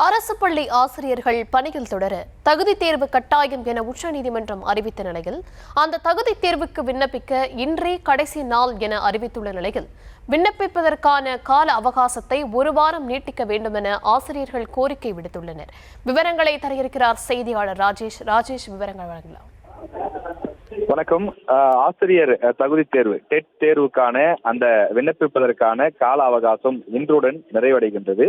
அரசு பள்ளி ஆசிரியர்கள் பணியில் தொடர தகுதி தேர்வு கட்டாயம் என உச்சநீதிமன்றம் அறிவித்த நிலையில் அந்த தகுதி தேர்வுக்கு விண்ணப்பிக்க இன்றே கடைசி நாள் என அறிவித்துள்ள நிலையில் விண்ணப்பிப்பதற்கான கால அவகாசத்தை ஒரு வாரம் நீட்டிக்க வேண்டும் என ஆசிரியர்கள் கோரிக்கை விடுத்துள்ளனர். விவரங்களை தர இருக்கிறார் செய்தியாளர் ராஜேஷ். விவரங்கள் வழங்கலாம். வணக்கம். ஆசிரியர் தகுதி தேர்வு டெட் தேர்வுக்கான அந்த விண்ணப்பிப்பதற்கான கால அவகாசம் இன்றுடன் நிறைவடைகின்றது.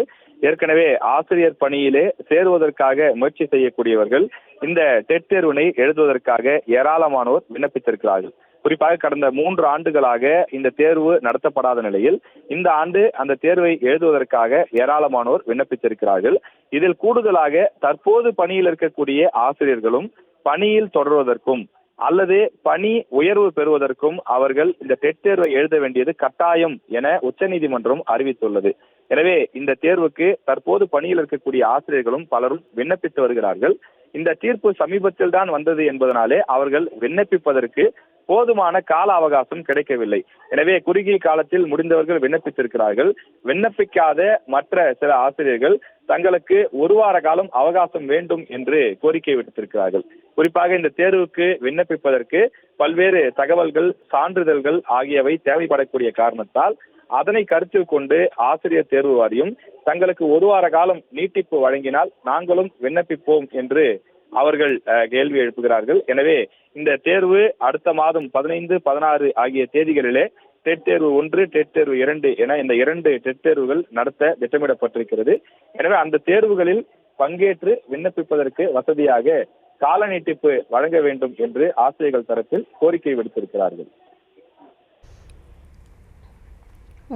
ஏற்கனவே ஆசிரியர் பணியிலே சேருவதற்காக முயற்சி செய்யக்கூடியவர்கள் இந்த டெட் தேர்வினை எழுதுவதற்காக ஏராளமானோர் விண்ணப்பித்திருக்கிறார்கள். குறிப்பாக கடந்த 3 ஆண்டுகளாக இந்த தேர்வு நடத்தப்படாத நிலையில் இந்த ஆண்டு அந்த தேர்வை எழுதுவதற்காக ஏராளமானோர் விண்ணப்பித்திருக்கிறார்கள். இதில் கூடுதலாக தற்போது பணியில் இருக்கக்கூடிய ஆசிரியர்களும் பணியில் தொடர்வதற்கும் அல்லது பணி உயர்வு பெறுவதற்கும் அவர்கள் இந்த டெட் தேர்வை எழுத வேண்டியது கட்டாயம் என உச்சநீதிமன்றம் அறிவித்துள்ளது. எனவே இந்த தேர்வுக்கு தற்போது பணியில் இருக்கக்கூடிய ஆசிரியர்களும் பலரும் விண்ணப்பித்து வருகிறார்கள். இந்த தீர்ப்பு சமீபத்தில் தான் வந்தது என்பதனாலே அவர்கள் விண்ணப்பிப்பதற்கு போதுமான கால அவகாசம் கிடைக்கவில்லை. எனவே குறுகிய காலத்தில் முடிந்தவர்கள் விண்ணப்பித்திருக்கிறார்கள். விண்ணப்பிக்காத மற்ற சில ஆசிரியர்கள் தங்களுக்கு ஒரு வார காலம் அவகாசம் வேண்டும் என்று கோரிக்கை விடுத்திருக்கிறார்கள். குறிப்பாக இந்த தேர்வுக்கு விண்ணப்பிப்பதற்கு பல்வேறு தகவல்கள், சான்றிதழ்கள் ஆகியவை தேவைப்படக்கூடிய காரணத்தால் அதனை கருத்தில் கொண்டு ஆசிரியர் தேர்வு வாரியம் தங்களுக்கு ஒரு வார காலம் நீட்டிப்பு வழங்கினால் நாங்களும் விண்ணப்பிப்போம் என்று அவர்கள் கேள்வி எழுப்புகிறார்கள். எனவே இந்த தேர்வு அடுத்த மாதம் 15, 16 ஆகிய தேதிகளிலே டெட் தேர்வு 1, டெட் தேர்வு 2 என இந்த 2 டெட் தேர்வுகள் நடத்த திட்டமிடப்பட்டிருக்கிறது. எனவே அந்த தேர்வுகளில் பங்கேற்று விண்ணப்பிப்பதற்கு வசதியாக கால நீட்டிப்பு வழங்க வேண்டும் என்று ஆசிரியர்கள் தரப்பில் கோரிக்கை விடுத்திருக்கிறார்கள்.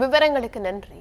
விவரங்களுக்கு நன்றி.